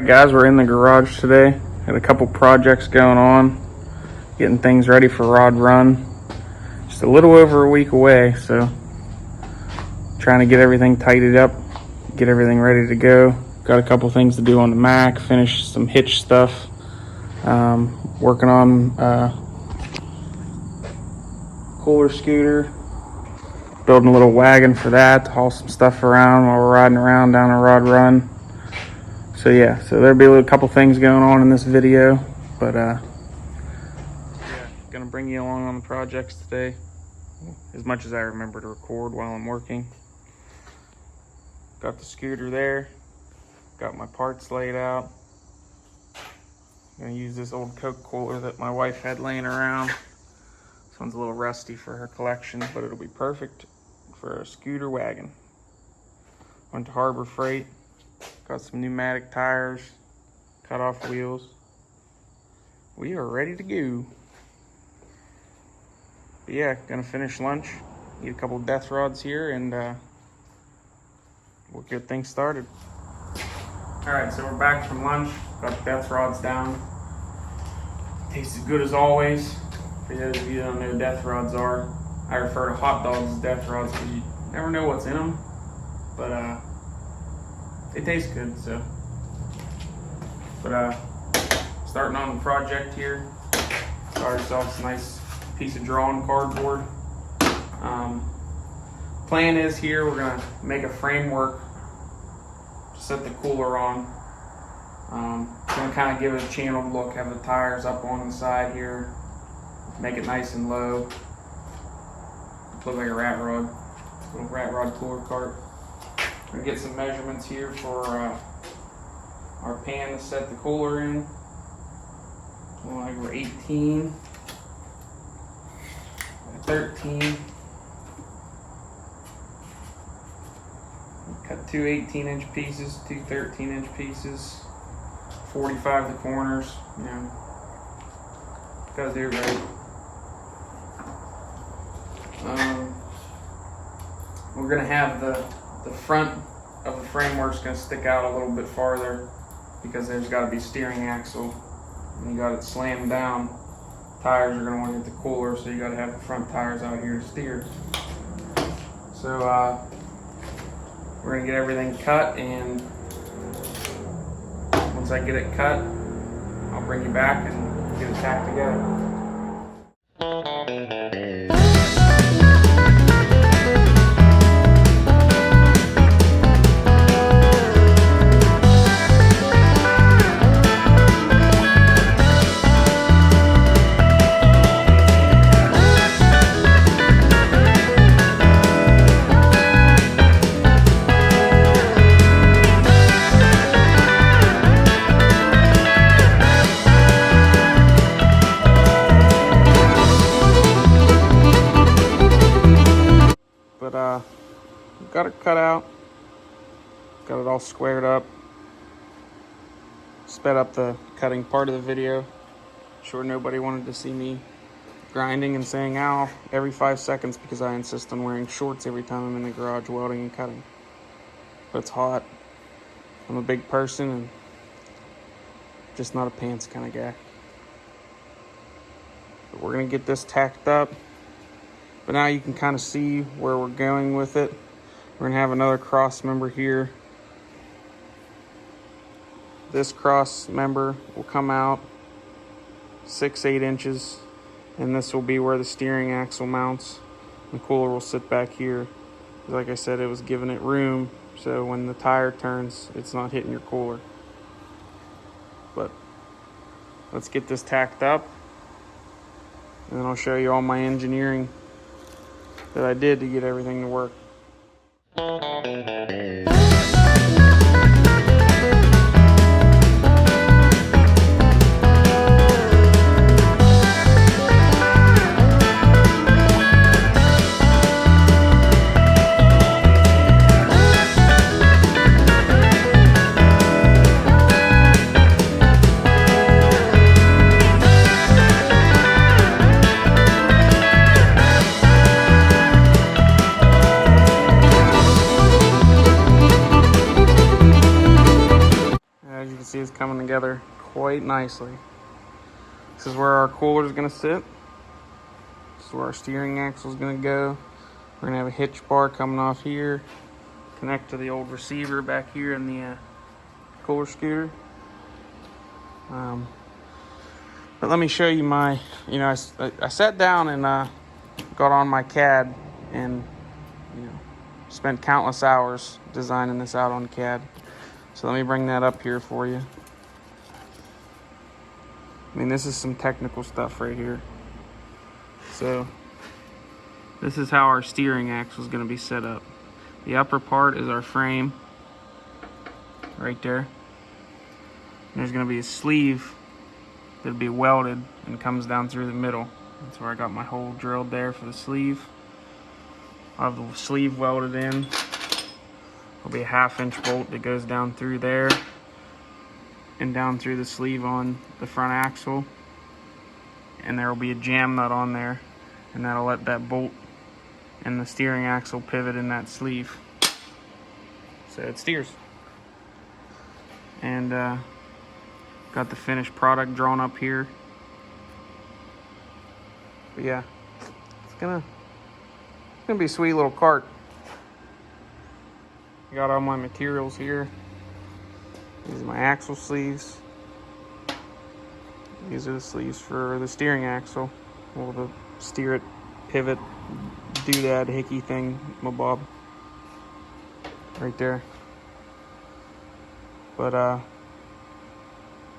guys, we're in the garage today. Got a couple projects going on, getting things ready for rod run. Just a little over a week away, so trying to get everything tidied up, get everything ready to go. Got a couple things to do on the Mac, finish some hitch stuff. Working on cooler scooter, building a little wagon for that to haul some stuff around while we're riding around down a rod run. So yeah, so there'll be a couple things going on in this video, but yeah, gonna bring you along on the projects today as much as I remember to record while I'm working. Got the scooter there, got my parts laid out. I'm gonna use this old Coke cooler that my wife had laying around. This one's a little rusty for her collection, but it'll be perfect for a scooter wagon. Went to Harbor Freight, got some pneumatic tires, cut off wheels. We are ready to go. But yeah, gonna finish lunch, eat a couple of death rods here, and we'll get things started. All right, so we're back from lunch. Got the death rods down. Tastes good as always. For those of you that don't know what death rods are, I refer to hot dogs as death rods because you never know what's in them, but they taste good. So, but starting on the project here, got ourselves a nice piece of drawn cardboard. Plan is here we're gonna make a framework to set the cooler on. Gonna kind of give it a channeled look, have the tires up on the side here, make it nice and low. Look like a rat rod, little rat rod cooler cart. Gonna get some measurements here for our pan to set the cooler in. Like we're 18, 13. Cut two 18-inch pieces, two 13-inch pieces, 45 the corners, you know, gotta do it right. We're gonna have the front of the framework's gonna stick out a little bit farther because there's gotta be steering axle. When you got it slammed down, tires are gonna want to hit the cooler, so you gotta have the front tires out here to steer. So we're gonna get everything cut, and once I get it cut, I'll bring you back and get it tacked together. Got it cut out, got it all squared up, sped up the cutting part of the video. Sure, nobody wanted to see me grinding and saying ow every 5 seconds because I insist on wearing shorts every time I'm in the garage welding and cutting. But it's hot. I'm a big person and just not a pants kind of guy. But we're gonna get this tacked up. But now you can kind of see where we're going with it. We're gonna have another cross member here. This cross member will come out 6-8 inches, and this will be where the steering axle mounts. The cooler will sit back here. Like I said, it was giving it room, so when the tire turns, it's not hitting your cooler. But let's get this tacked up, and then I'll show you all my engineering that I did to get everything to work. see it's coming together quite nicely. This is where our cooler is going to sit. This is where our steering axle is going to go. We're going to have a hitch bar coming off here, connect to the old receiver back here in the cooler scooter. But let me show you my, I sat down and got on my CAD and, spent countless hours designing this out on CAD. So let me bring that up here for you. I mean, this is some technical stuff right here. So this is how our steering axle is going to be set up. The upper part is our frame right there. And there's going to be a sleeve that'll be welded and comes down through the middle. That's where I got my hole drilled there for the sleeve. I'll have the sleeve welded in. There'll be a 1/2-inch bolt that goes down through there and down through the sleeve on the front axle. And there will be a jam nut on there, and that'll let that bolt and the steering axle pivot in that sleeve so it steers. And got the finished product drawn up here. But yeah, it's gonna be a sweet little cart. Got all my materials here. These are my axle sleeves. These are the sleeves for the steering axle. Well, the steer it, pivot, doodad, hickey thing, my bob. Right there. But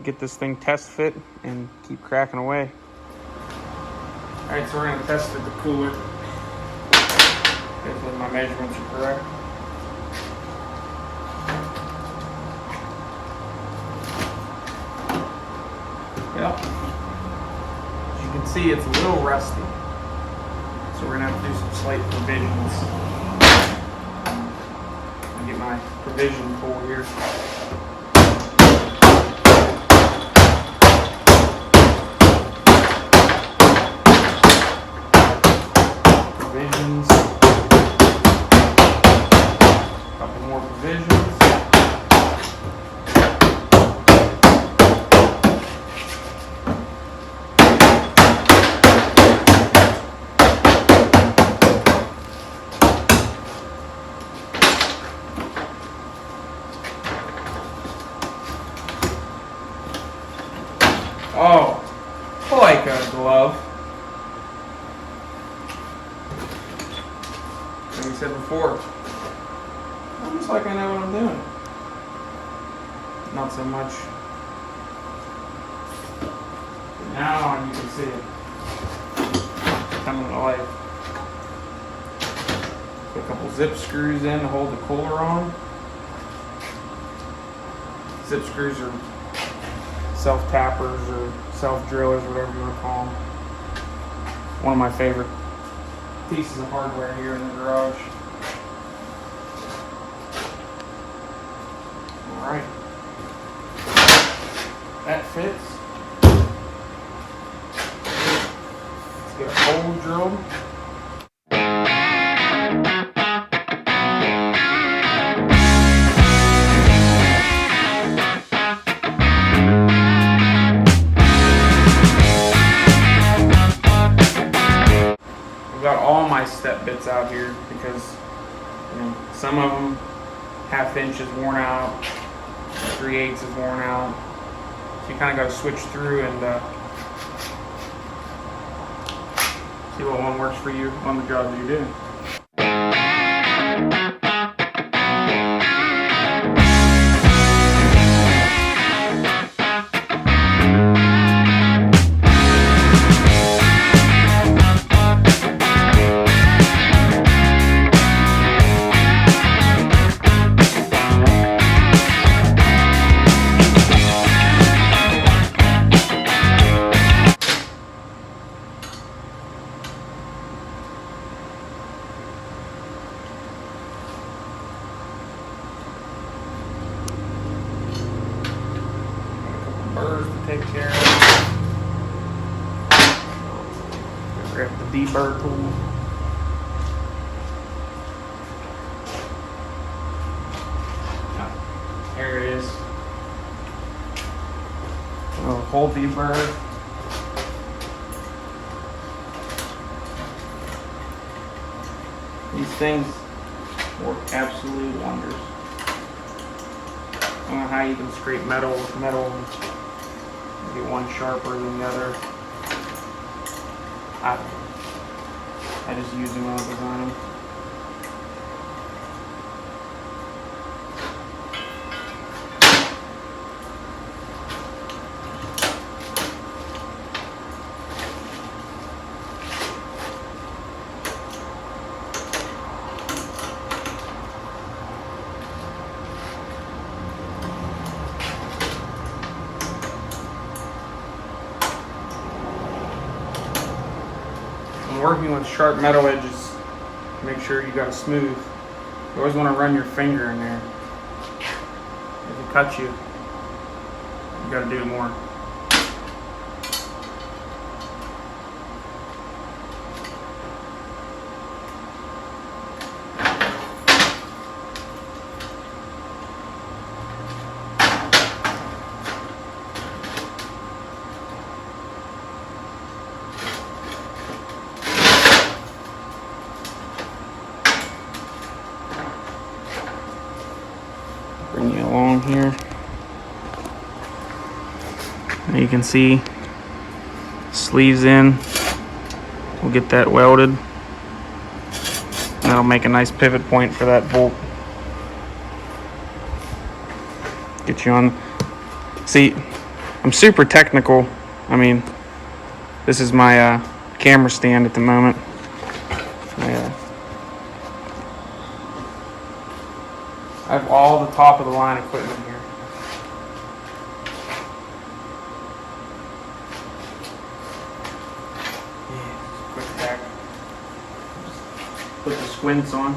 get this thing test fit and keep cracking away. Alright, so we're going to test the cooler. Hopefully my measurements are correct. Yep. As you can see, it's a little rusty. So we're going to have to do some slight provisions. I'll get my provision tool here. Provisions. A couple more provisions. Oh, like a glove. Like we said before, almost like I know what I'm doing. Not so much. But now you can see it coming to life. Put a couple zip screws in to hold the cooler on. Zip screws are self-tappers or self-drillers, whatever you want to call them. One of my favorite pieces of hardware here in the garage. Alright. That fits. Let's get a hole drilled. Got all my step bits out here because some of them 1/2 inch is worn out, 3/8 is worn out, so you kind of got to switch through and see what one works for you on the job that you're doing. Burrs to take care of. Grab the deburr tool. There it is. A hole deburr. These things work absolute wonders. I don't know how you can scrape metal with metal and get one sharper than the other. I just use them when I design them. Working with sharp metal edges, make sure you got it smooth. You always want to run your finger in there. If it cuts you, you got to do more. Bring you along here. Now you can see sleeves in. We'll get that welded. And that'll make a nice pivot point for that bolt. Get you on. See, I'm super technical. I mean, this is my camera stand at the moment. I have all the top of the line equipment here. Yeah, quick back. Just put the squints on.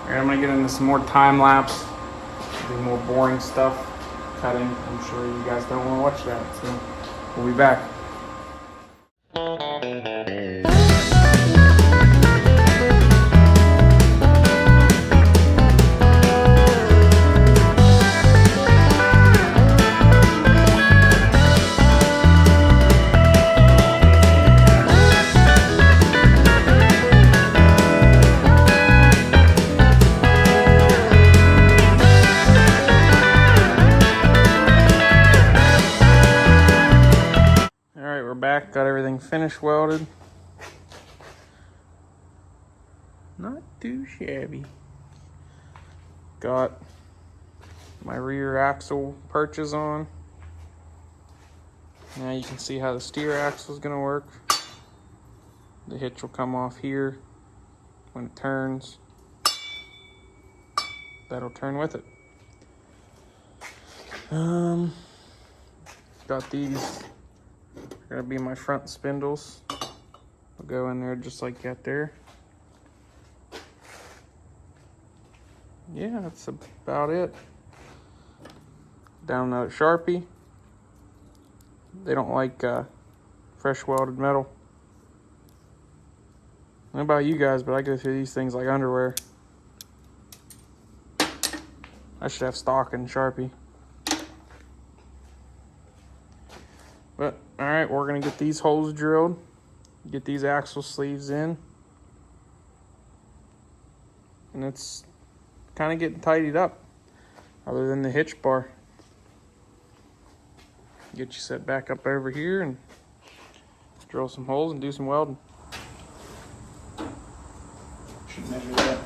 Alright, I'm gonna get into some more time lapse, do more boring stuff, cutting. I'm sure you guys don't want to watch that, so we'll be back. Back, got everything finished welded. Not too shabby. Got my rear axle perches on. Now you can see how the steer axle is going to work. The hitch will come off here when it turns. That'll turn with it. Got these. Gonna be my front spindles. I'll go in there just like that there. Yeah, that's about it. Down another Sharpie. They don't like fresh welded metal. I don't know about you guys, but I go through these things like underwear. I should have stock in Sharpie. But, alright, we're going to get these holes drilled, get these axle sleeves in, and it's kind of getting tidied up, other than the hitch bar. Get you set back up over here and drill some holes and do some welding. Should measure that.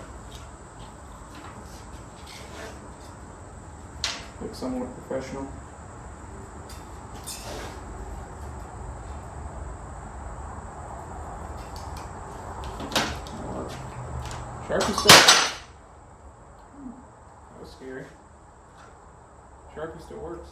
Look somewhat professional. Sharpie still. That was scary. Sharpie still works.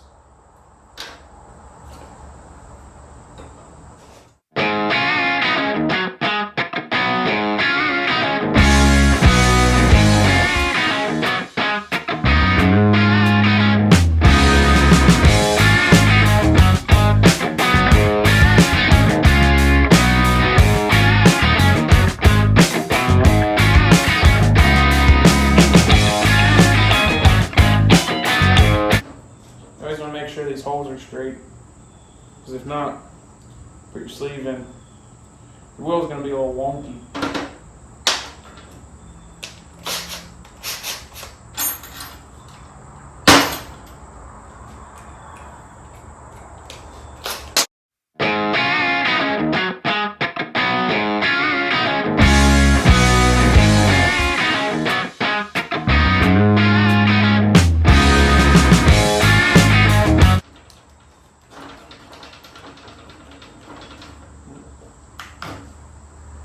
sure these holes are straight. Because if not, put your sleeve in. The wheel's going to be a little wonky.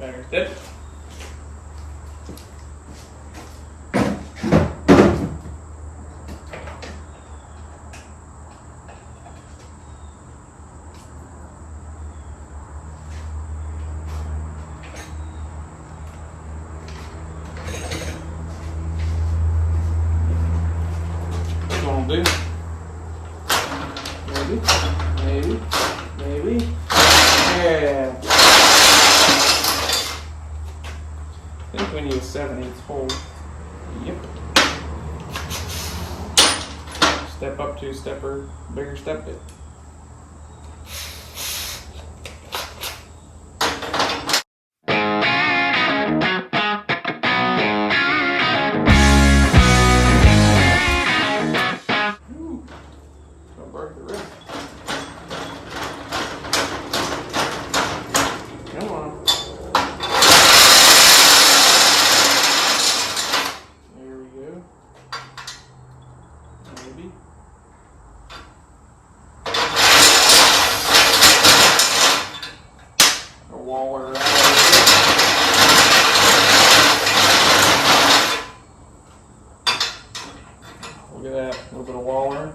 There's it. What I'm gonna do? Maybe. Yeah. I think we need a 7/8 hole. Yep. Step up 2 stepper, bigger step bit. Don't break the wrist. Come on. There we go. Maybe. A waller out. Look at that, a little bit of waller.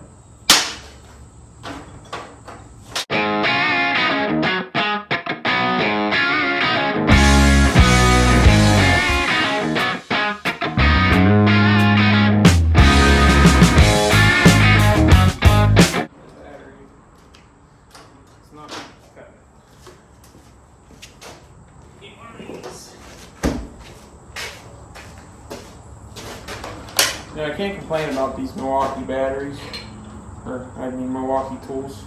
It's not cut. Keep one of these. Now, I can't complain about these Milwaukee batteries, or I mean Milwaukee tools.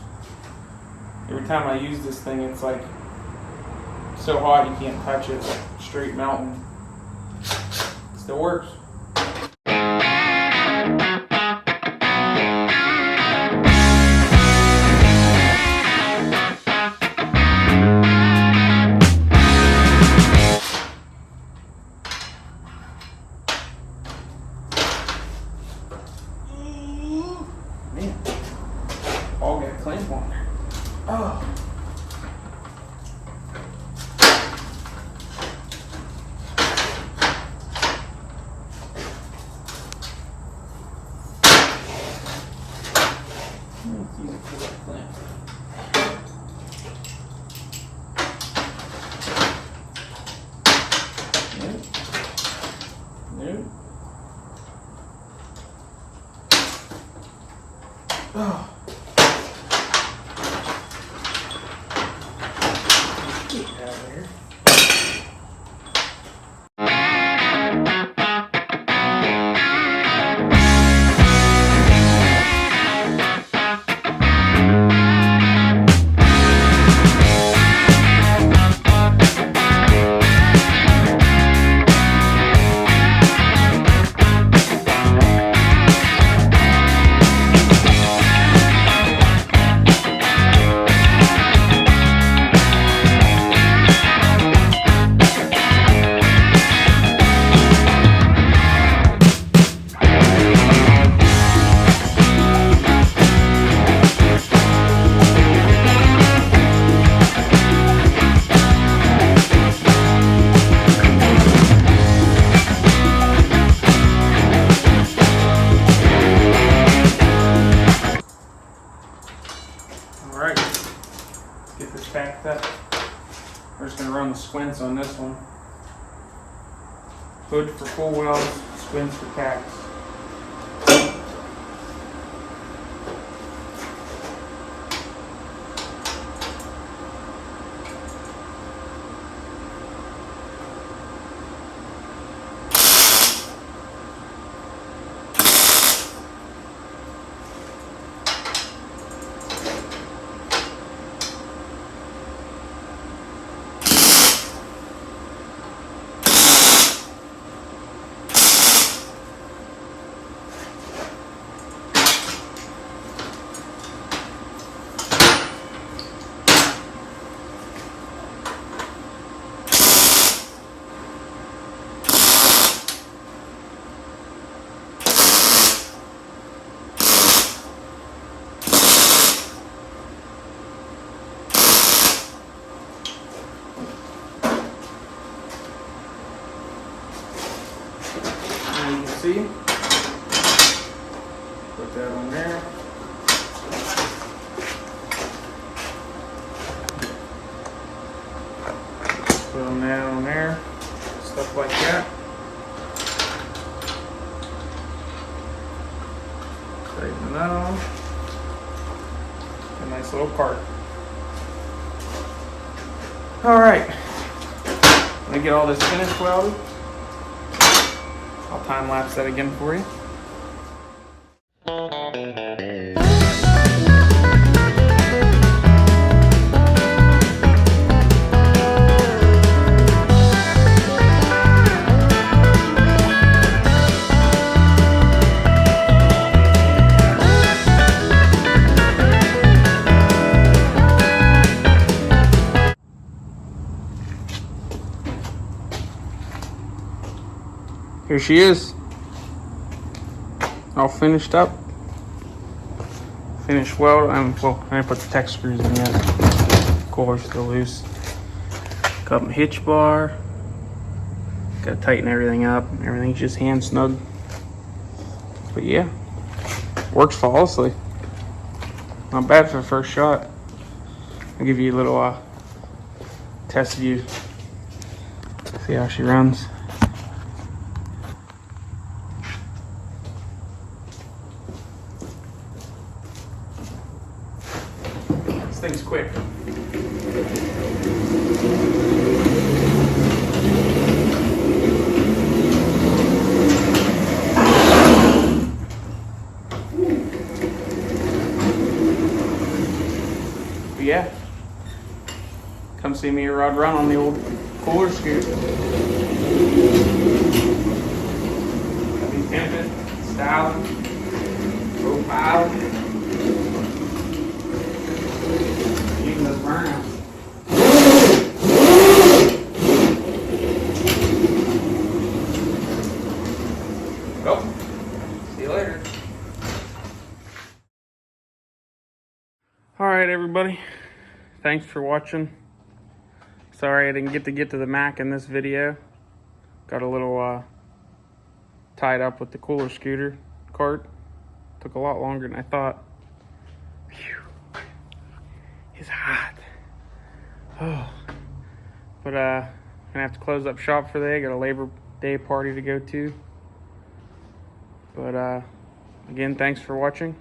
Every time I use this thing, it's like so hot you can't touch it. It's like straight melting. Still works. Man, all got a clamp on there. Oh. Let's use it for that clamp. Nope. Oh. Get out of here. Alright, let's get this packed up. We're just going to run the squints on this one. Hood for full welds, squints for tacks. see. Put that on there. Put on that on there. Stuff like that. Tighten that on. A nice little cart. All right. Let me get all this finished welded. I'll time lapse that again for you. Here she is, all finished up, finished weld. Well, I didn't put the tech screws in yet. Cooler's still loose. Got my hitch bar. Got to tighten everything up. Everything's just hand snug. But yeah, works flawlessly. Not bad for the first shot. I'll give you a little test view. See how she runs. Thing's quick. But yeah, come see me at Rod Run on the old cooler scoot. Got me pimping, styling, profiling. Even this burnout. Go. See you later. Alright everybody. Thanks for watching. Sorry I didn't get to the Mac in this video. Got a little tied up with the cooler scooter cart. Took a lot longer than I thought. Phew. It's hot. Oh. But gonna have to close up shop for the day. Got a Labor Day party to go to. But again, thanks for watching.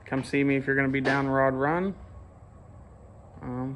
Come see me if you're gonna be down Rod Run. Oh.